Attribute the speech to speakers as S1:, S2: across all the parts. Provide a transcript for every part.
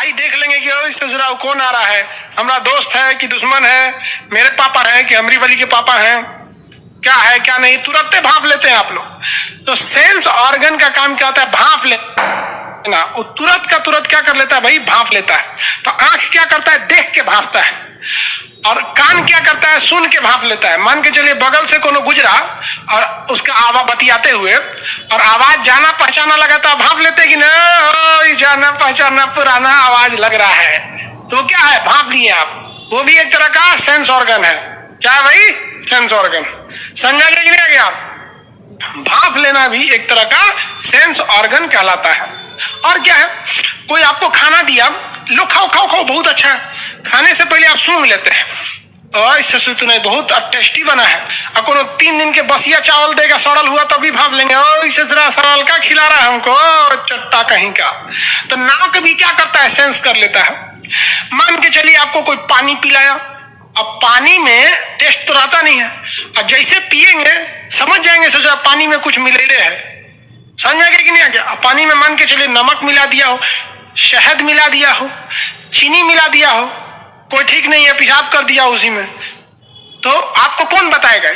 S1: भाई देख लेंगे कि इससे जुड़ा कौन आ रहा है, हमारा दोस्त है कि दुश्मन है, मेरे पापा है कि अमरी वली के पापा हैं, क्या है क्या नहीं, तुरंत भांप लेते हैं आप लोग। तो सेंस ऑर्गन का काम क्या होता है, भांप लेना। वो तुरंत का तुरंत क्या कर लेता है भाई, भांप लेता है। तो आंख क्या करता है, देख के भांपता है, और कान क्या करता है, सुन के भांप लेता है। मान के चलिए बगल से कोनो गुजरा और उसका आवाज बतियाते हुए और आवाज जाना पहचाना लगा तो भांप लेते कि ना जाना पहचाना पुराना आवाज लग रहा है, तो क्या है, भांप लिए आप। वो भी एक तरह का सेंस ऑर्गन है। क्या है भाई, सेंस ऑर्गन। समझा कि नहीं आ गया, भांप लेना भी एक तरह का सेंस ऑर्गन कहलाता है। और क्या है, कोई आपको खाना दिया, लो खाओ खाओ खाओ बहुत अच्छा है, खाने से पहले आप सूंघ लेते हैं, इससे तो नहीं बहुत टेस्टी बना है। और कोनो 3 दिन के बसिया चावल देगा सड़ल हुआ तभी भाप लेंगे, इससे जरा सड़ल का खिला रहा है हमको, चट्टा कहीं का। तो नाक भी क्या करता है, सेंस कर लेता है। मान के चलिए आपको कोई पानी पिलाया, अब पानी में टेस्ट तो रहता नहीं है, और जैसे पिएंगे समझ जाएंगे सोचा पानी में कुछ मिले है। समझ आ गया कि नहीं आ गया। पानी में मान के चलिए नमक मिला दिया हो, शहद मिला दिया हो, चीनी मिला दिया हो, कोई ठीक नहीं है पेशाब कर दिया उसी में, तो आपको कौन बताएगा,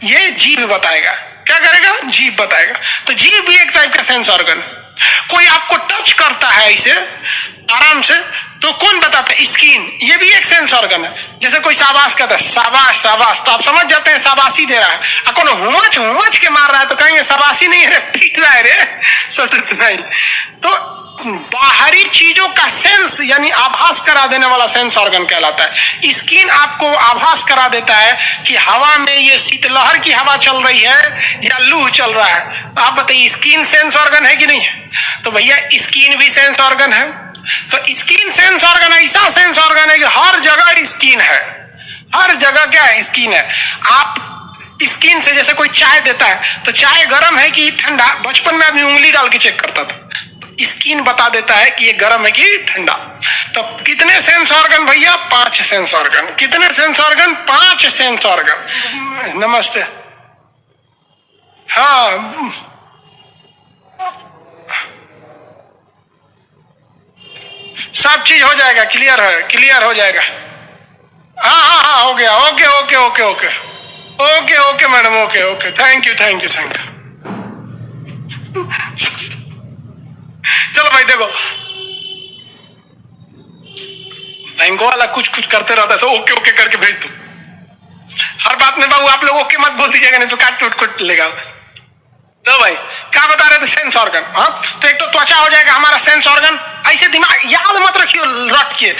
S1: ये जीभ बताएगा। क्या करेगा, जीभ बताएगा। तो जीभ भी एक टाइप का सेंस ऑर्गन। कोई आपको टच करता है ऐसे आराम से तो कौन बताता है, स्किन, ये भी एक सेंस ऑर्गन है। जैसे कोई शाबाश कहता है, शाबाश शाबाश, तो आप समझ जाते हैं शाबाशी दे रहा है। और कौन हुमच हुमच के मार रहा है तो कहेंगे शाबाशी नहीं है, पीट रहा है रे, ससुर नहीं। तो बाहरी चीजों का सेंस यानी आभास करा देने वाला सेंस ऑर्गन कहलाता है। स्किन आपको आभास करा देता है कि हवा में ये शीतलहर की हवा चल रही है या लू चल रहा है। तो आप बताइए स्किन सेंस ऑर्गन है कि नहीं है। तो भैया स्किन भी सेंस ऑर्गन है। तो स्किन सेंस ऑर्गन ऐसा सेंस ऑर्गन है कि हर जगह स्किन है, हर जगह क्या है, स्किन है। आप स्किन से जैसे कोई चाय देता है तो चाय गर्म है कि ठंडा, बचपन में आदमी उंगली डाल के चेक करता था, स्किन बता देता है कि ये गर्म है कि ठंडा। तो कितने सेंस ऑर्गन भैया, 5 सेंस ऑर्गन। कितने सेंस ऑर्गन, 5 सेंस ऑर्गन। नमस्ते। हाँ सब चीज हो जाएगा, क्लियर है, क्लियर हो जाएगा। हाँ हाँ हाँ हो गया, okay okay okay okay okay okay madam, okay okay, thank you thank you thank you. चलो भाई देखो बैंकों वाला कुछ कुछ करते रहता है, ओके ओके करके भेज दो हर बात में। बाबू आप लोग ओके मत बोल दीजिएगा नहीं तो काट कुट लेगा। तो भाई क्या बता रहे थे, सेंस ऑर्गन। हाँ तो एक तो त्वचा हो जाएगा हमारा सेंस ऑर्गन। ऐसे दिमाग याद मत रखियो, रट के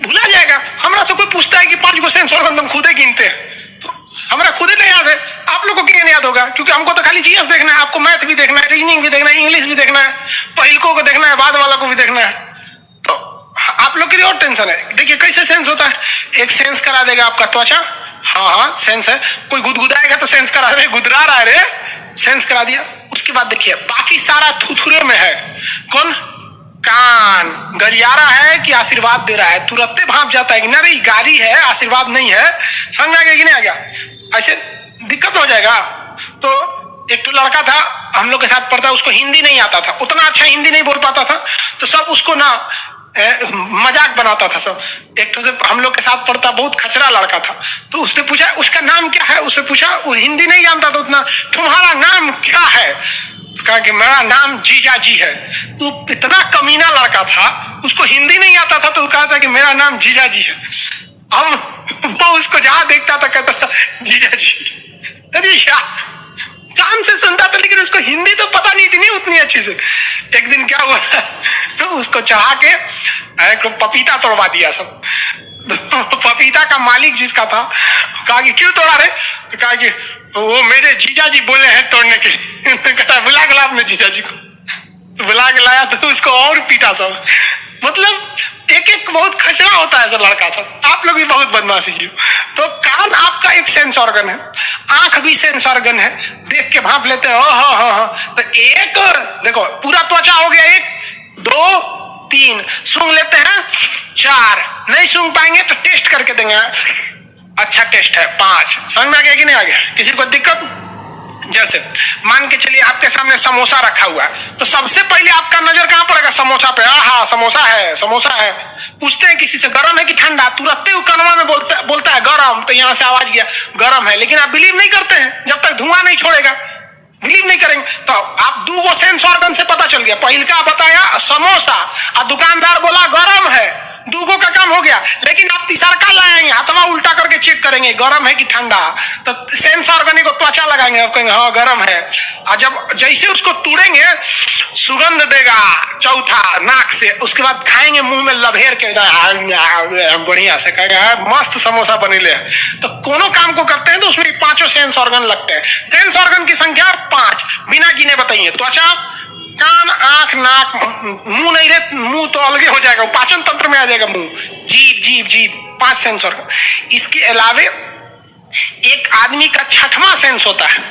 S1: भूला जाएगा। हमरा से कोई पूछता है कि 5 गो सेंस ऑर्गन तुम खुदे गिनते हैं, तो हमारा खुदे नहीं याद है, आप लोग को क्यों नहीं याद होगा, क्योंकि हमको तो खाली जीएस देखना है, आपको मैथ भी देखना है, रीजनिंग भी देखना है, इंग्लिश भी देखना है, पहिलकों को देखना है, बाद वाला को भी देखना है। तो आप लोग के लिए और टेंशन है। देखिए कैसे सेंस होता है, एक सेंस करा देगा आपका त्वचा, हाँ हाँ सेंस है। कोई गुदगुदाएगा तो सेंस करा दे, गुदरा रहा है रे, सेंस करा दिया। उसके बाद देखिए बाकी सारा थुथुरे में है। कौन, कान गरियारा है कि आशीर्वाद दे रहा है, तुरंत भांप जाता है कि ना भाई गाली है आशीर्वाद नहीं है। समझ आ गया कि नहीं आ गया। ऐसे दिक्कत हो जाएगा। तो एक तो लड़का था हम लोग के साथ पढ़ता, उसको हिंदी नहीं आता था, उतना अच्छा हिंदी नहीं बोल पाता था, तो सब उसको ना मजाक बनाता था सब। एक तो से हम लोग के साथ पढ़ता, बहुत खचरा लड़का था, तो उसने पूछा उसका नाम क्या है, उससे पूछा, वो हिंदी नहीं जानता था उतना, तुम्हारा नाम क्या है, कहा कि मेरा नाम जीजा जी है। तो इतना कमीना लड़का था, उसको हिंदी नहीं आता था, तो कहा था कि मेरा नाम जीजा जी है। हम वो उसको जहां देखता था कहता था जीजा जी। अरे यार कान से सुनता था लेकिन उसको हिंदी तो पता नहीं थी नहीं उतनी अच्छी से। एक दिन क्या हुआ तो उसको चढ़ा के पपीता तोड़वा दिया सब। तो पपीता का मालिक जिसका था कहा कि क्यों तोड़ा रे, कहा कि वो मेरे जीजा जी बोले हैं तोड़ने के लिए। कहता बुला के ला अपने जीजा जी को, तो बुला के लाया तो उसको और पीटा सब। मतलब एक एक बहुत खचरा होता है ऐसा लड़का सब। आप लोग भी बहुत बदमाशी की। तो कान आपका एक सेंस ऑर्गन है, आंख भी सेंस ऑर्गन है, देख के भांप लेते हैं। तो एक देखो पूरा त्वचा हो गया, 1 2 3 सूंघ लेते हैं, 4 नहीं सूंघ पाएंगे तो टेस्ट करके देंगे, अच्छा टेस्ट है 5। समझ में आ गया कि नहीं आ गया, किसी को दिक्कत। जैसे मान के चलिए आपके सामने समोसा रखा हुआ है, तो सबसे पहले आपका नजर कहां पड़ेगा? समोसा पे। हाँ समोसा है, समोसा है। पूछते हैं किसी से गरम है कि ठंडा, तुरंत ही कनवा में बोलता है गरम, तो यहां से आवाज गया गरम है। लेकिन आप बिलीव नहीं करते हैं जब तक धुआं नहीं छोड़ेगा, बिलीव नहीं करेंगे। तो आप दो सेंस ऑर्गन से पता चल गया, पहल का बताया समोसा और दुकानदार बोला गरम है, दूगो का काम हो गया। लेकिन आप तीसरा का लाएंगे, हाथवा उल्टा करके चेक करेंगे गरम है कि ठंडा, तो सेंस ऑर्गन को त्वचा लगाएंगे, आप कहेंगे हाँ गरम है। और जब जैसे उसको तोड़ेंगे सुगंध देगा चौथा नाक से, उसके बाद खाएंगे मुंह में लभेर के बढ़िया से, कहेंगे मस्त समोसा बनेले। तो कोनो काम को करते हैं तो उसमें पांचों सेंस ऑर्गन लगते हैं। सेंस ऑर्गन की संख्या 5, बिना गिने बताइए। त्वचा, कान, आंख, नाक, मुंह नहीं रहे, मुंह तो अलग हो जाएगा, पाचन तंत्र में आ जाएगा मुंह, जीभ 5 सेंस ऑर्गन। इसके अलावे एक आदमी का 6वां सेंस होता है,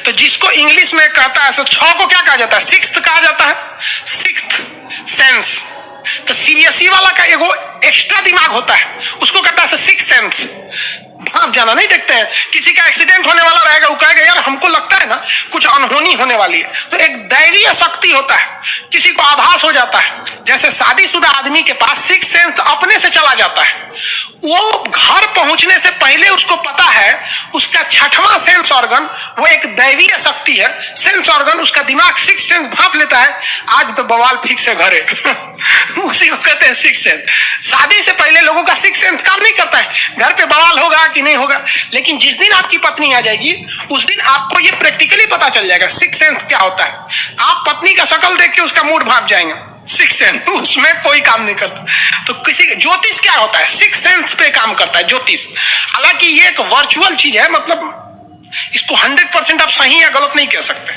S1: तो जिसको इंग्लिश में कहता है 6 को क्या कहा जाता है? 6th कहा जाता है, 6th सेंस। तो सीबीएसई वाला का एगो एक्स्ट्रा दिमाग होता है, उसको कहता है 6th सेंस। आप जाना नहीं देखते हैं, किसी का एक्सीडेंट होने वाला रहेगा, वो कहेगा यार हमको लगता है ना कुछ अनहोनी होने वाली है, तो एक दैवीय शक्ति होता है, किसी को आभास हो जाता है। जैसे शादीशुदा आदमी के पास 6th सेंस अपने से चला जाता है, वो घर पहुंचने से पहले उसको पता है उसका 6वां सेंस ऑर्गन वो एक दैवीय शक्ति है, सेंस ऑर्गन, उसका दिमाग 6th सेंस भाप लेता है, आज तो बवाल फिक्स है घरे उसी को कहते हैं 6th सेंस। शादी से पहले लोगों का 6th सेंस काम नहीं करता है, घर पे बवाल होगा कि नहीं होगा। लेकिन जिस दिन आपकी पत्नी आ जाएगी उस दिन आपको ये प्रैक्टिकली पता चल जाएगा 6th सेंस क्या होता है। आप पत्नी का शक्ल देख के उसका मूड भाप जाएंगे, 6th सेंस उसमें कोई काम नहीं करता। तो किसी ज्योतिष क्या होता है? 6th सेंस पे काम करता है ज्योतिष। हालांकि ये एक वर्चुअल चीज है, मतलब इसको 100% आप सही या गलत नहीं कह सकते,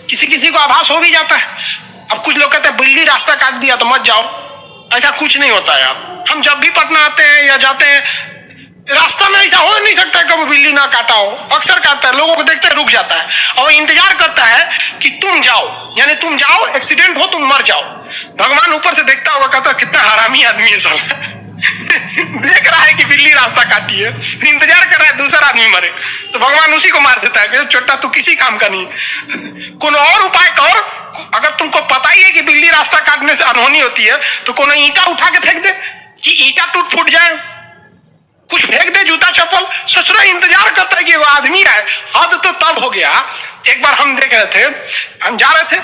S1: किसी किसी को आभास हो भी जाता है। अब कुछ लोग कहते हैं बिल्ली रास्ता काट दिया तो मत जाओ, ऐसा कुछ नहीं होता है। हम जब भी पटना आते हैं या जाते हैं, रास्ता में ऐसा हो नहीं सकता कभी बिल्ली ना काटा हो, अक्सर काटता है, लोगों को देखते हैं रुक जाता है और इंतजार करता है कि तुम जाओ, यानी तुम जाओ, एक्सीडेंट हो, तुम मर जाओ। भगवान ऊपर से देखता होगा, कहता कितना हरामी आदमी है सब देख रहा है कि बिल्ली रास्ता काटी है, इंतजार कर रहा है दूसरा आदमी मरे, तो भगवान उसी को मार देता है, छोटा तू किसी काम का नहीं, कोई और उपाय कर। अगर तुमको पता ही है कि बिल्ली रास्ता काटने से अनहोनी होती है तो कोई ईंटा उठा के फेंक दे कि ईंटा टूट फूट जाए, कुछ फेंक दे, जूता चप्पल। सोच रहा इंतजार करता है कि वो आदमी आए। हद तो तब हो गया, एक बार हम देख रहे थे, हम जा रहे थे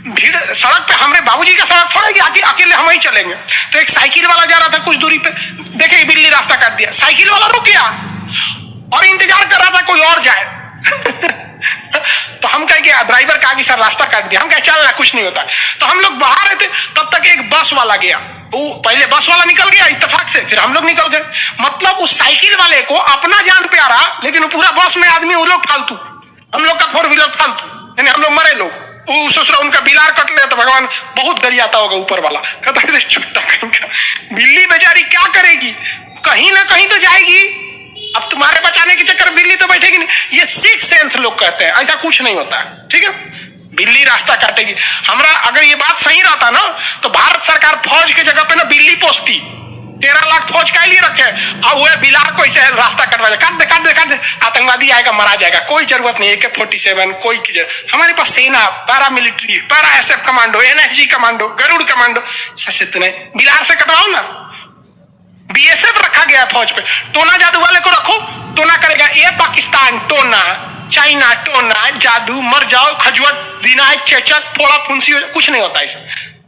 S1: भीड़ सड़क पे, हमारे बाबूजी का सड़क थोड़ा कि अकेले हम ही चलेंगे, तो एक साइकिल वाला जा रहा था कुछ दूरी पे, देखे बिल्ली रास्ता काट दिया, साइकिल वाला रुक गया और इंतजार कर रहा था कोई और जाए तो हम कहे कि ड्राइवर कहा कि सर रास्ता काट दिया, हम कहे चल रहा कुछ नहीं होता। तो हम लोग बाहर रहे थे, तब तक एक बस वाला गया, वो पहले बस वाला निकल गया इत्तेफाक से, फिर हम लोग निकल गए। मतलब उस साइकिल वाले को अपना जान प्यारा, लेकिन पूरा बस में आदमी वो लोग फालतू, हम लोग का 4 व्हीलर फालतू, यानी हम लोग मरे लोग। वो सोच रहा उनका बिलार कट ले तो भगवान बहुत गरियाता होगा ऊपर वाला, कहता छुट्टा कहीं का, बिल्ली बेचारी क्या करेगी, कहीं ना कहीं तो जाएगी, अब तुम्हारे बचाने के चक्कर बिल्ली तो बैठेगी नहीं। ये 6th सेंस लोग कहते हैं, ऐसा कुछ नहीं होता है, ठीक है, बिल्ली रास्ता काटेगी। हमारा अगर ये बात सही रहता ना तो भारत सरकार फौज के जगह पे ना बिल्ली पोसती, 13 लाख फौज का लिए रखे, और वो बिलार को ऐसे रास्ता कटवा दे, काट दे काट दे काट दे, आतंकवादी आएगा मरा जाएगा, कोई जरूरत नहीं। AK-47 कोई की जरूरत, हमारे पास सेना, para military, para SF commando, NSG commando, Garud commando, सशक्त नहीं, बिलार से कटवाओ ना। BSF रखा गया फौज पे, टोना जादू वाले को रखो, टोना करेगा, ये पाकिस्तान टोना, चाइना टोना, जादू, मर जाओ, खजुआत, दिनाय, चेचक, फोड़ा फुंसी, कुछ नहीं होता ऐसा।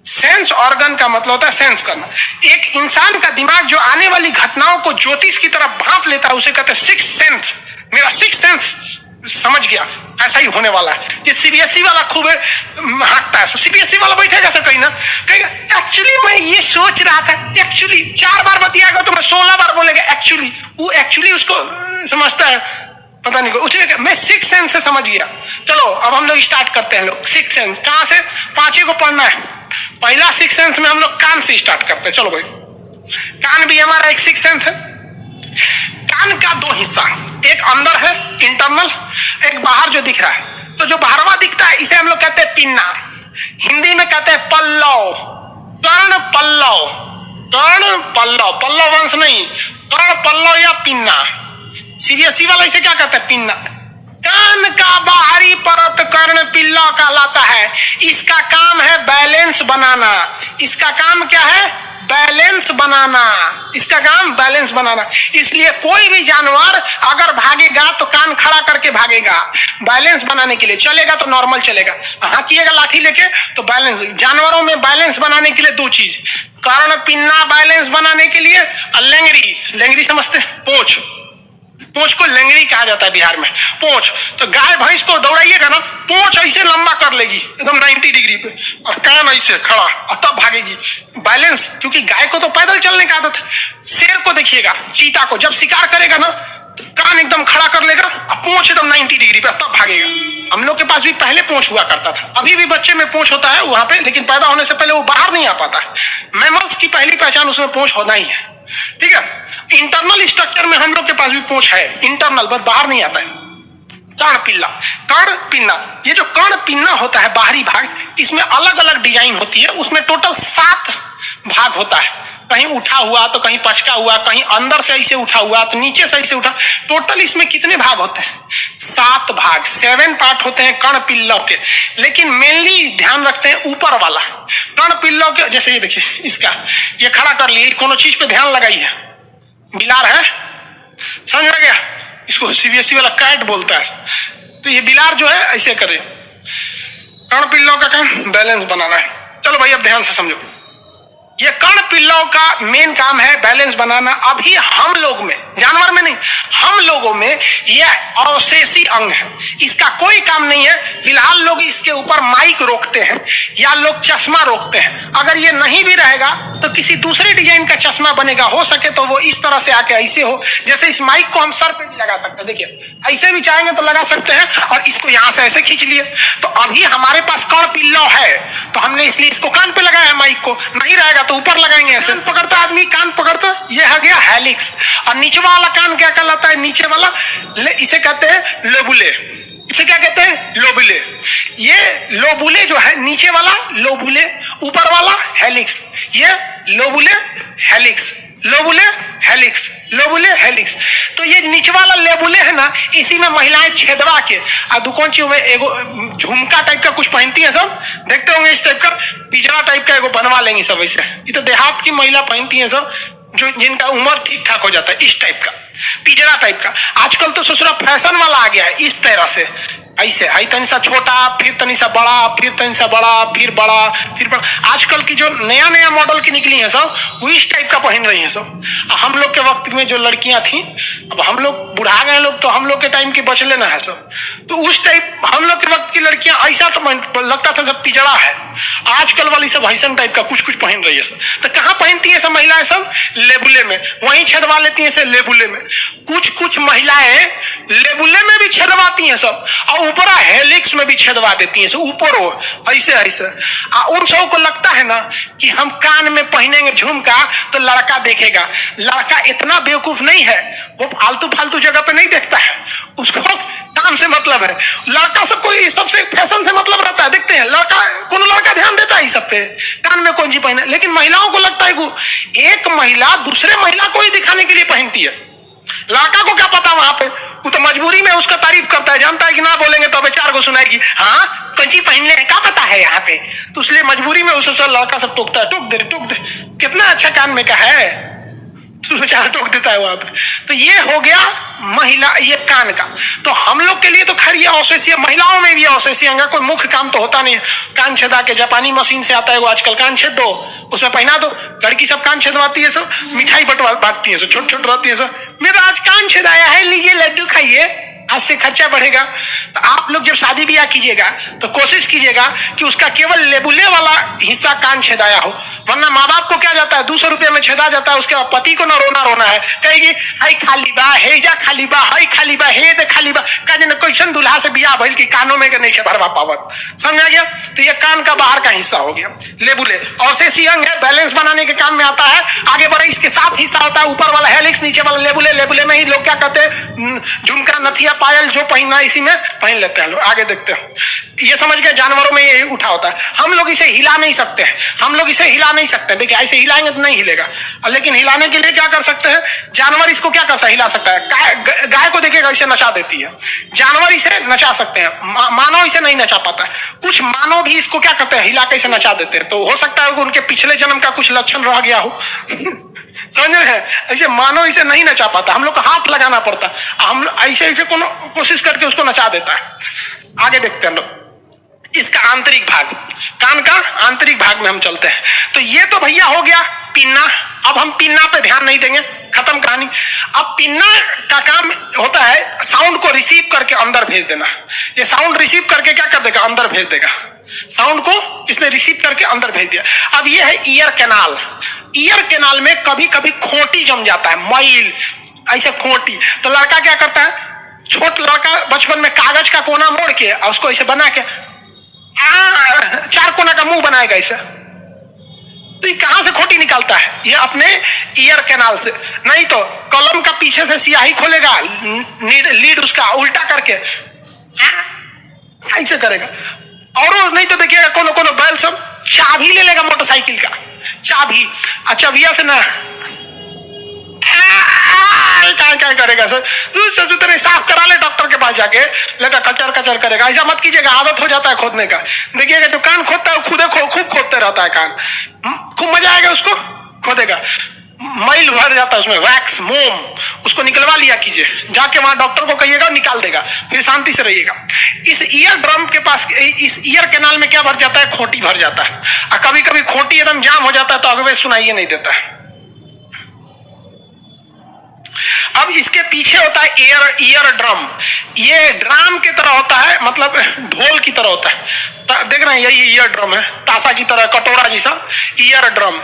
S1: सेंस ऑर्गन का मतलब होता है सेंस करना। एक इंसान का दिमाग जो आने वाली घटनाओं को ज्योतिष की तरह भांप लेता है, उसे कहते हैं 6th सेंस। मेरा 6th सेंस समझ गया ऐसा ही होने वाला है। ये सीबीएसई वाला खूब हाँकता है, सीबीएसई वाला बैठेगा सर कहीं ना कहेगा एक्चुअली मैं ये सोच रहा था, एक्चुअली 4 बार बतियाएगा तो मैं 16 बार बोलेगा एक्चुअली, वो एक्चुअली उसको समझता है, पता नहीं उसने, मैं 6th सेंस से समझ गया। चलो अब हम लोग स्टार्ट करते हैं। लोग 6th सेंस कहां से, 5 को पढ़ना है। पहला 6th सेंस में हम लोग कान से स्टार्ट करते हैं। चलो भाई, कान भी हमारा एक 6th सेंस है। कान का 2 हिस्सा, एक अंदर है इंटरनल, एक बाहर जो दिख रहा है। तो जो बाहरवा दिखता है इसे हम लोग कहते हैं पिन्ना, हिंदी में कहते हैं पल्लव, कर्ण पल्लव, कर्ण पल्लव, पल्लव वंश नहीं, कर्ण पल्लव या पिन्ना। सीबीएसई वाला इसे क्या कहता है, पिन्ना। कान का बाहरी परत कर्ण पिल्ला कहलाता है। इसका काम है बैलेंस बनाना। इसका काम क्या है? बैलेंस बनाना। इसका काम बैलेंस बनाना। इसलिए कोई भी जानवर अगर भागेगा तो कान खड़ा करके भागेगा, बैलेंस बनाने के लिए। चलेगा तो नॉर्मल चलेगा, हाँकिएगा लाठी लेके तो बैलेंस। जानवरों में बैलेंस बनाने के लिए दो चीज, कर्ण पिन्ना बैलेंस बनाने के लिए, और लेंगरी। लेंगरी समझते? पोंछ। पोंछ को लेंगड़ी कहा जाता है बिहार में। पोंछ तो गाय भैंस को दौड़ाइएगा ना, पोंछ ऐसे लंबा कर लेगी एकदम 90 डिग्री पे, और कान ऐसे खड़ा, और तब भागेगी। बैलेंस, क्योंकि गाय को तो पैदल चलने का आदत है। शेर को देखिएगा, चीता को जब शिकार करेगा ना तो कान एकदम खड़ा कर लेगा और पोंछ एकदम 90 डिग्री पे, तब भागेगा। हम लोग के पास भी पहले पोंछ हुआ करता था, अभी भी बच्चे में पोंछ होता है वहां पे, लेकिन पैदा होने से पहले वो बाहर नहीं आ पाता है। मैमल्स की पहली पहचान उसमें पोंछ होना ही है, ठीक है। इंटरनल स्ट्रक्चर में हम लोग के पास भी पोंछ है, इंटरनल, बस बाहर नहीं आता है। कर्ण पिल्ला, कर्ण पिन्ना, ये जो कर्ण पिन्ना होता है बाहरी भाग, इसमें अलग अलग डिजाइन होती है। उसमें टोटल 7 भाग होता है। कहीं उठा हुआ तो कहीं पचका हुआ, कहीं अंदर से ऐसे उठा हुआ तो नीचे से ऐसे उठा। टोटल इसमें कितने भाग होते हैं? 7 भाग, 7 पार्ट होते हैं कर्ण पिल्लों के। लेकिन मेनली ध्यान रखते हैं ऊपर वाला कर्ण पिल्लों के। जैसे ये देखिए, इसका ये खड़ा कर लिए, कोनो चीज पे ध्यान लगाइए। बिलार है, समझ आ गया? इसको सीबीएसई वाला कैट बोलता है। तो ये बिलार जो है ऐसे करे। कर्ण पिल्लों का काम बैलेंस बनाना है। चलो भाई अब ध्यान से समझो, ये कर्ण पिल्लों का मेन काम है बैलेंस बनाना। अभी हम लोग में, जानवर में नहीं, हम लोगों में यह अवशेषी अंग है, इसका कोई काम नहीं है। फिलहाल लोग इसके ऊपर माइक रोकते हैं या लोग चश्मा रोकते हैं। अगर ये नहीं भी रहेगा तो किसी दूसरे डिजाइन का चश्मा बनेगा। हो सके तो वो इस तरह से आके ऐसे हो, जैसे इस माइक को हम सर पे भी लगा सकते हैं। देखिए ऐसे भी चाहेंगे तो लगा सकते हैं, और इसको यहां से ऐसे खींच लिए। तो अभी हमारे पास कर्ण पिल्लो है तो हमने इसलिए इसको कान पे लगाया है। माइक को नहीं रहेगा तो ऊपर लगाएंगे। ऐसे कान पकड़ता आदमी, कान पकड़ता, ये हो गया हेलिक्स। और नीचे वाला कान क्या कहलाता है? नीचे वाला, इसे कहते हैं लोबुले। इसे क्या कहते हैं? लोबुले। ये लोबुले जो है, नीचे वाला लोबुले, ऊपर वाला हेलिक्स। ये लोबुले हेलिक्स, लोबुले हेलिक्स, लोबुले हेलिक्स। तो ये नीचे वाला लोबुले है ना, इसी में महिलाएं छेदवा के दुकान ची में एगो झुमका टाइप का कुछ पहनती है। सब देखते होंगे इस टाइप का पिजड़ा टाइप का एगो बनवा लेंगी सब। ऐसे ये तो देहात की महिला पहनती है सब, जो जिनका उम्र ठीक ठाक हो जाता है, इस टाइप का पिजड़ा टाइप का। आजकल तो ससुरा फैशन वाला आ गया है, इस तरह से ऐसे आई तनी सा छोटा, फिर तनी सा बड़ा, फिर तनी सा बड़ा, फिर बड़ा, फिर बड़ा। आजकल की जो नया नया मॉडल की निकली है सब, वो इस टाइप का पहन रही है सब। हम लोग के वक्त में जो लड़कियां थी, अब हम लोग बुढ़ा गए लोग, तो हम लोग के टाइम की बच लेना है सब। तो उस टाइप हम लोग के वक्त की लड़कियां ऐसा तो लगता था सब पिजड़ा है। आजकल वाली सब हैसन टाइप का कुछ कुछ पहन रही है सब। तो कहाँ पहनती है सब महिलाएं? सब लेबुले में, वहीं छेदवा लेती है से लेबुले में। कुछ कुछ महिलाएं लेबुले में भी छेदवाती हैं सब, और ऊपर हेलिक्स में भी छेदवा देती हैं सब, ऊपर हो ऐसे ऐसे। उन सब को लगता है ना कि हम कान में पहनेंगे झुमका तो लड़का देखेगा। लड़का इतना बेवकूफ नहीं है, वो फालतू फालतू जगह पे नहीं देखता है, उसको काम से मतलब है। लड़का सबको सबसे फैशन से मतलब रहता है। देखते हैं लड़का, कौन लड़का ध्यान देता है सब पे, कान में कौन सी पहने। लेकिन महिलाओं को लगता है कि एक महिला दूसरे महिला को ही दिखाने के लिए पहनती है। लड़का को क्या पता वहां पे, वो तो मजबूरी में उसका तारीफ करता है, जानता है कि ना बोलेंगे तो बेचार को सुनाएगी, हाँ कंची पहन ले, क्या पता है यहाँ पे। तो इसलिए मजबूरी में उसे लड़का सब टोकता है, टोक दे, कितना अच्छा कान में का है, तो बेचारा टोक देता है वहां पे। तो ये हो गया महिला, ये कान का। तो हम लोग के लिए तो खैर ये अवशेषीय, महिलाओं में भी अवशेषीय अंग, कोई मुख्य काम तो होता नहीं है। कान छेदा के जापानी मशीन से आता है वो, आजकल कान छेद दो, उसमें पहना दो। लड़की सब कान छेदवाती है सब, मिठाई बांटती है सब, छोट छोट रहती है सब। मेरा आज कान छेदाया है, लीजिए लड्डू खाइए, आज से खर्चा बढ़ेगा। तो आप लोग जब शादी ब्याह कीजिएगा तो कोशिश कीजिएगा कि उसका केवल लेबुले वाला हिस्सा कान छेदाया हो, वरना माँ बाप को क्या जाता है, 200 रुपये में छेदा जाता है, उसके बाद पति को ना रोना है, कहेगी हाई खाली बा, हेजा खाली बा, हाई खाली बा, हे दे खाली बा, कहे ना क्वेश्चन दूल्हा से बियाह भइल की कानों में नहीं भरवा पावत। समझ गया? तो ये कान का बाहर का हिस्सा हो गया लेबुले। अवशेषीय अंग है, बैलेंस बनाने के काम में आता है। आगे बढ़े, इसके 7 हिस्सा होता है, ऊपर वाला हेलिक्स, नीचे वाला लेबुले। लेबुले में ही लोग क्या कहते हैं, झुमका नथिया पायल जो पहनना इसी में पहन लेते हैं लोग। आगे देखते हैं, ये समझ गए जानवरों में ये उठा होता है। हम लोग इसे हिला नहीं सकते हैं, हम लोग इसे हिला नहीं सकते। देखिए ऐसे हिलाएंगे तो नहीं हिलेगा। लेकिन हिलाने के लिए क्या कर सकते हैं, जानवर इसको क्या कर हिला सकता है, गाय को देखिएगा इसे नचा देती है, जानवर इसे नचा सकते हैं, मानव इसे नहीं नचा पाता है। कुछ मानव भी इसको क्या करते हैं, हिला के इसे नचा देते हैं। तो हो सकता है कि उनके पिछले जन्म का कुछ लक्षण रह गया हो समझ रहे हैं, ऐसे मानव इसे नहीं नचा पाता, हम लोग को हाथ लगाना पड़ता, हम ऐसे ऐसे कोशिश करके उसको नचा देता है। आगे देखते हैं लोग इसका आंतरिक भाग, कान का आंतरिक भाग में हम चलते हैं। तो ये तो भैया हो गया पिन्ना। अब हम पिन्ना पे ध्यान नहीं देंगे, खत्म कहानी। अब पिन्ना का काम होता है साउंड को रिसीव करके अंदर भेज देना। ये साउंड रिसीव करके क्या कर देगा, अंदर भेज देगा। साउंड को इसने रिसीव करके अंदर भेज दिया। अब ये है ईयर कैनाल। ईयर कैनाल में कभी कभी खोटी जम जाता है, मैल ऐसे खोटी। तो लड़का क्या करता है, छोट लड़का बचपन में कागज का कोना मोड़ के और उसको ऐसे बना के चार कोना का मुंह बनाएगा ऐसे। तो ये कहां से खोटी निकालता है, ये अपने ईयर कैनाल से। नहीं तो कलम का पीछे से स्याही खोलेगा, लीड उसका उल्टा करके ऐसे करेगा। और नहीं तो देखिएगा कोनो कोनो बैल सब चाबी ले लेगा मोटरसाइकिल का, चाबी चबिया से ना क्या करेगा सर, तेरे साफ करा ले डॉक्टर के पास जाके, लगा कचर कचर करेगा। ऐसा मत कीजिएगा, आदत हो जाता है खोदने का। देखिएगा जो कान खोदता है खुद खूब खोदते रहता है कान, खूब मजा आएगा उसको, खोदेगा, मैल भर जाता है उसमें, वैक्स मोम, उसको निकलवा लिया कीजिए, जाके वहां डॉक्टर को कहिएगा निकाल देगा, फिर शांति से रहिएगा। इस ईयर ड्रम के पास, इस ईयर कैनाल में क्या भर जाता है, खोटी भर जाता है। और कभी कभी खोटी एकदम जाम हो जाता है तो अगवे सुनाइए नहीं देता है। अब इसके पीछे होता है ईयर ड्रम। ये ड्राम की तरह होता है, मतलब ढोल की तरह होता है। देख रहे हैं यही ईयर ड्रम है, ताशा की तरह, कटोरा जैसा ईयर ड्रम।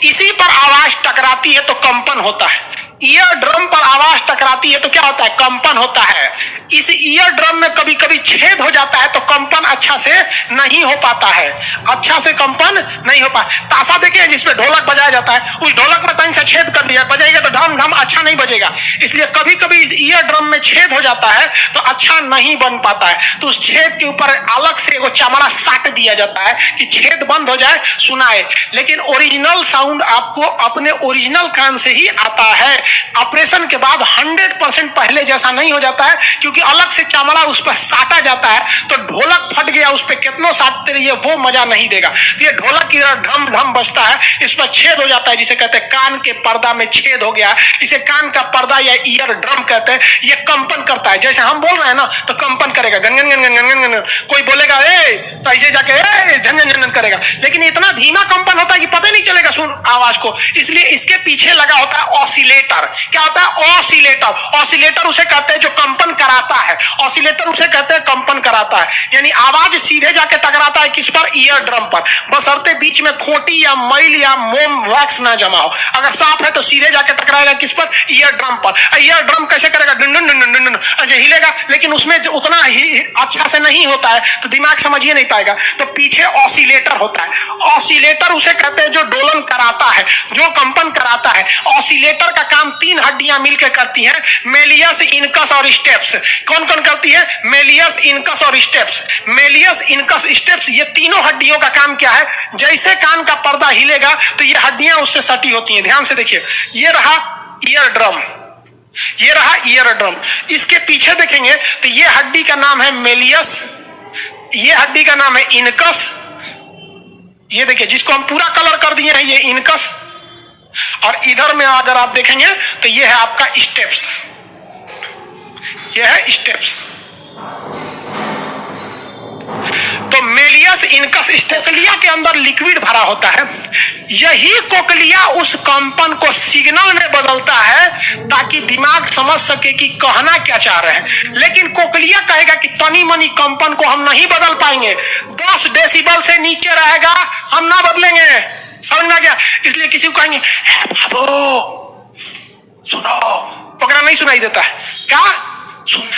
S1: इसी पर आवाज टकराती है तो कंपन होता है। ईयर ड्रम पर आवाज टकराती है तो क्या होता है, कंपन होता है। इस ईयर ड्रम में कभी कभी छेद हो जाता है तो कंपन अच्छा से नहीं हो पाता है, अच्छा से कंपन नहीं हो पाता। ताशा देखिए जिसमें ढोलक बजाया जाता है, उस ढोलक में तंग से छेद कर दिया, बजाएगा तो ढम ढम अच्छा नहीं बजेगा। इसलिए कभी कभी इस ईयर ड्रम में छेद हो जाता है तो अच्छा नहीं बन पाता है। तो उस छेद के ऊपर अलग से वो चमड़ा साट दिया जाता है कि छेद बंद हो जाए, सुनाए। लेकिन ओरिजिनल साउंड आपको अपने ओरिजिनल कान से ही आता है। ऑपरेशन के बाद 100% पहले जैसा नहीं हो जाता है, क्योंकि अलग से चमड़ा उस पर साटा जाता है। तो ढोलक फट गया, उस पर कितनों साटते रहिए वो मजा नहीं देगा। ये ढोलक की तरह ढम ढम बजता है, इस पर छेद हो जाता है, जिसे कहते हैं कान के पर्दा में छेद हो गया, इसे कान का पर्दा या ईयर ड्रम कहते हैं। ये कंपन करता है, जैसे हम बोल रहे हैं ना तो कंपन करेगा, गनगन गनगन गनगन गनगन। कोई बोलेगा ए तो ऐसे जाके ए झनझन झनझन करेगा, लेकिन इतना धीमा कंपन होता है कि पता नहीं चलेगा सुन आवाज को। इसलिए इसके पीछे लगा होता है ऑसिलेटर। क्या होता है, ऑसिलेटर। ऑसिलेटर उसे कहते हैं जो कंपन कराता है, ऑसिलेटर उसे कहते हैं कंपन कराता है। यानी आवाज सीधे जाके टकराता है किस पर, ईयर ड्रम पर, बशर्ते बीच में खोटी या मैल या मोम वैक्स ना जमा हो। अगर साफ है तो सीधे जाके टकराएगा किस पर, ईयर ड्रम पर। ईयर ड्रम कैसे करेगा, डुन डुन डुन डुन डुन ऐसे हिलेगा, लेकिन उसमें उतना ही अच्छा से नहीं होता है तो दिमाग समझिए नहीं पाएगा। तो पीछे ऑसिलेटर होता है। ऑसिलेटर उसे कहते हैं जो डोलन कराता है, जो कंपन कराता है। ऑसिलेटर का काम 3 हड्डियां मिलकर करती हैं, मेलियस, इनकस और स्टेप्स। कौन कौन करती है, मेलियस, इनकस और स्टेप्स। मेलियस, इनकस, स्टेप्स, ये तीनों हड्डियों का काम क्या है, जैसे कान का पर्दा हिलेगा तो ये हड्डियां उससे सटी होती हैं। ध्यान से देखिए, ये रहा ईयर ड्रम, ये रहा ईयर ड्रम। इसके पीछे देखेंगे तो ये हड्डी का नाम है मेलियस, ये हड्डी का नाम है इनकस। ये देखिए जिसको हम पूरा कलर कर दिए हैं, ये इनकस। और इधर में अगर आप देखेंगे तो ये है आपका स्टेप्स, ये है स्टेप्स। तो मेलियस, इनकस, कोकलिया के अंदर लिक्विड भरा होता है। यही कोकलिया उस कंपन को सिग्नल में बदलता है ताकि दिमाग समझ सके कि कहना क्या चाह रहे हैं। लेकिन कोकलिया कहेगा कि तनी मनी कंपन को हम नहीं बदल पाएंगे, 10 डेसिबल से नीचे रहेगा हम ना बदलेंगे। समझ में आ गया? इसलिए किसी को कहेंगे बाबू सुनो, ओकरा नहीं सुनाई देता है, क्या सुनना,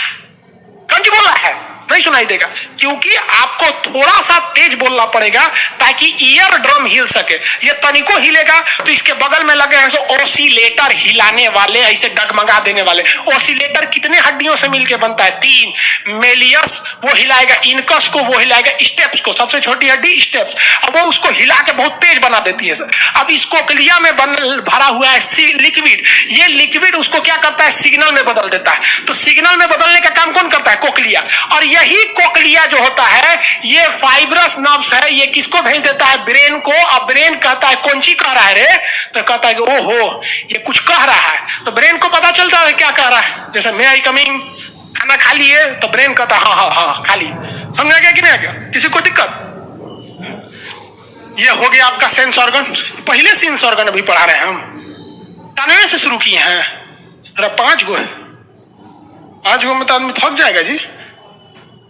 S1: कौन बोला है नहीं सुनाई देगा, क्योंकि आपको थोड़ा सा तेज बोलना पड़ेगा ताकि ईयर ड्रम हिल सके। ये तनिको हिलेगा तो इसके बगल में लगे हैं सो ओसिलेटर हिलाने वाले, ऐसे डगमगा देने वाले। ओसिलेटर कितने हड्डियों से मिलकर बनता है? 3। मेलियस वो हिलाएगा, इनकस को वो हिलाएगा, स्टेप्स को, सबसे छोटी हड्डी स्टेप्स, अब वो उसको हिला के बहुत तेज बना देती है। अब इस कोकलिया में भरा हुआ है लिक्विड, ये लिक्विड उसको क्या करता है? सिग्नल में बदल देता है। तो सिग्नल में बदलने का काम कौन करता है? कोकलिया। और यही कोकलिया जो होता है ये फाइब्रस नर्व्स है, ये किसको भेज देता है? ब्रेन को। अब ब्रेन कहता है कौन सी कह रहा है रे? तो कहता है कि ओहो ये कुछ कह रहा है। तो ब्रेन को पता चलता है क्या कह रहा है। जैसे मे आई कमिंग, खाना खा लिए? तो ब्रेन कहता है हाँ हाँ हाँ खा ली। समझा गया कि नहीं आ गया? किसी को दिक्कत? ये हो गया आपका सेंस ऑर्गन। पहले सेंस ऑर्गन अभी पढ़ा रहे हैं हम, 93 से शुरू किए हैं। 5 गो है, 5 गो में तो आदमी थक जाएगा जी।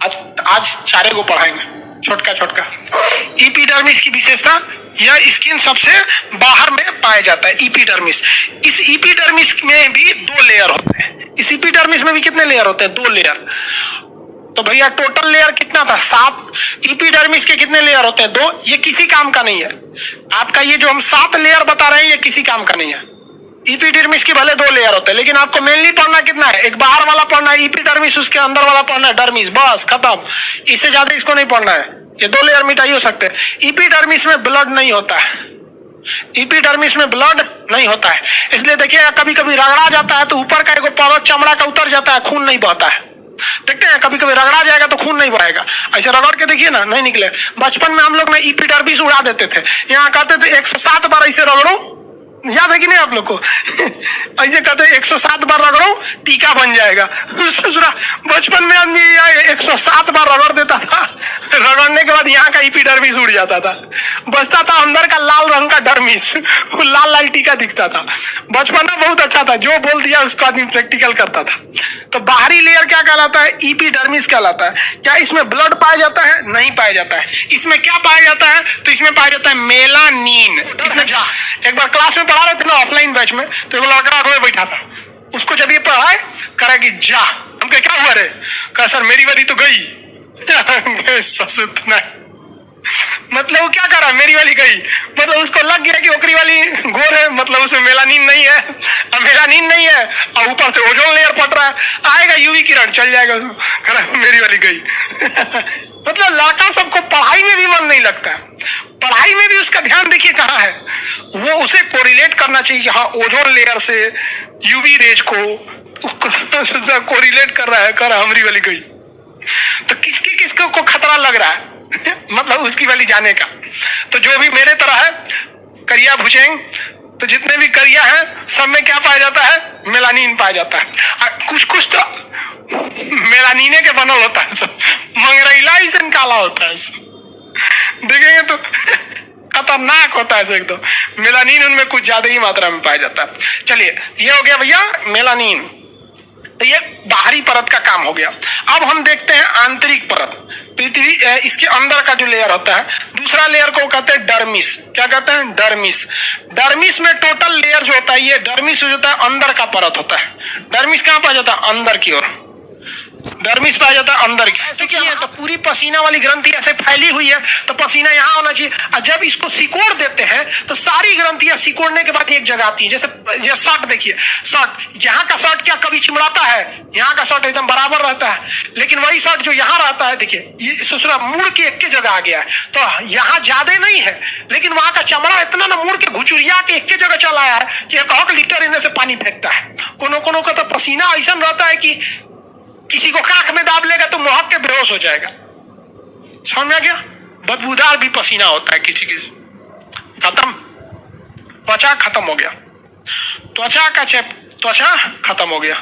S1: आज 4 गो पढ़ाएंगे, छोटका छोटका। इपिडर्मिस की विशेषता, यह स्किन सबसे बाहर में पाया जाता है। इपिडर्मिस, इस इपिडर्मिस में भी 2 लेयर होते हैं। इस इपिडर्मिस में भी कितने लेयर होते हैं? 2 लेयर। तो भैया टोटल लेयर कितना था? 7। इपिडर्मिस के कितने लेयर होते हैं? 2। ये किसी काम का नहीं है आपका। ये जो हम 7 लेयर बता रहे हैं ये किसी काम का नहीं है। इपिडर्मिस के भले 2 लेयर होते हैं, लेकिन आपको मेनली पढ़ना कितना है? एक बाहर वाला पढ़ना है इपिडर्मिस, उसके अंदर वाला पढ़ना है डर्मिस, बस खत्म। इससे ज्यादा इसको नहीं पढ़ना है। ये 2 लेयर मिटाई हो सकते हैं। इपिडर्मिस में ब्लड नहीं होता है, इपिडर्मिस में ब्लड नहीं होता है, इसलिए देखिएगा कभी कभी रगड़ा जाता है तो ऊपर का एक परत चमड़ा का उतर जाता है, खून नहीं बहता है। देखते हैं कभी कभी रगड़ा जाएगा तो खून नहीं बहेगा, ऐसे रगड़ के देखिए ना, नहीं निकले। बचपन में हम लोग ने इपिडर्मिस उड़ा देते थे, यहाँ कहते थे 107 बार ऐसे रगड़ो, याद है कि नहीं आप लोग को? ऐसे कहते 107 बार रगड़ो टीका बन जाएगा। बचपन में आदमी 107 बार रगड़ देता था, रगड़ने के बाद यहाँ का इपिडर्मिस उड़ जाता था, बचता था अंदर का लाल रंग का डर्मिस, वो लाल लाल टीका दिखता था। बचपना बहुत अच्छा था, जो बोल दिया उसको आदमी प्रैक्टिकल करता था। तो बाहरी लेयर क्या कहलाता है? इपिडर्मिस कहलाता है। क्या इसमें ब्लड पाया जाता है? नहीं पाया जाता है। इसमें क्या पाया जाता है? तो इसमें पाया जाता है मेलानिन। इसमें एक बार क्लास में पढ़ा रहे थे ना ऑफलाइन बैच में, तो एक लड़का आगे में बैठा था, उसको जब ये पढ़ाए करा कि जा, हम कहे क्या हुआ रे? कहा सर मेरी वाली तो गई। ससुत नहीं, मतलब वो क्या कर रहा है? मेरी वाली गई, मतलब उसको लग गया कि ओकरी वाली गोर है, मतलब उसमें मेलानिन नहीं है, मेलानिन नहीं है और ऊपर से ओजोन लेयर फट रहा है, आएगा यूवी किरण चल जाएगा उसको, कह मेरी वाली गई। मतलब लड़का सबको पढ़ाई में भी मन नहीं लगता है, पढ़ाई में भी उसका ध्यान देखिए कहाँ है, वो उसे कोरिलेट करना चाहिए कि हाँ ओजोन लेयर से यूवी रेज को कोरिलेट कर रहा है, कर हमारी वाली गई। तो किसके किसको को खतरा लग रहा है? मतलब उसकी वाली जाने का। तो जो भी मेरे तरह है करिया भुजेंग, तो जितने भी करिया है सब में क्या पाया जाता है? मेलानिन पाया जाता है। कुछ कुछ तो मेलानिने के बनल होता है, सब मंगरैला ही काला होता है, देखेंगे तो खतरनाक होता है एकदम। मेलानिन उनमें कुछ ज्यादा ही मात्रा में पाया जाता है। चलिए ये हो गया भैया मेलानिन, तो ये बाहरी परत का काम हो गया। अब हम देखते हैं आंतरिक परत, पृथ्वी इसके अंदर का जो लेयर होता है, दूसरा लेयर को कहते हैं डर्मिस। क्या कहते हैं? डर्मिस। डर्मिस में टोटल लेयर जो होता है, ये डर्मिस जो होता है अंदर का परत होता है। डर्मिस कहाँ पाया जाता है? अंदर की ओर डर्मिस पाया जाता है अंदर की। ऐसे क्या है? तो पूरी पसीना वाली ग्रंथि ऐसे फैली हुई है, तो पसीना यहाँ होना चाहिए, और जब इसको सिकोड़ देते हैं तो सारी ग्रंथियां सिकोड़ने के बाद एक जगह आती है। जैसे शर्ट देखिए, शर्ट यहाँ का शर्ट क्या कभी चिमड़ाता है? यहाँ का शर्ट एकदम बराबर रहता है, लेकिन वही शर्ट जो यहाँ रहता है देखिए ये ससुरा मुड़ के एक जगह आ गया है, तो यहाँ ज्यादा नहीं है, लेकिन वहां का चमड़ा इतना ना मुड़ के घुचुरिया के एक जगह चला आया है कि 1 लीटर इनमें से पानी फेंकता है। कोनो का तो पसीना ऐसा रहता है कि किसी को कांख में दाब लेगा तो महक के बेहोश हो जाएगा। समझ में आ गया? बदबूदार भी पसीना होता है किसी किसी। खत्म, त्वचा खत्म हो गया, त्वचा खत्म हो गया।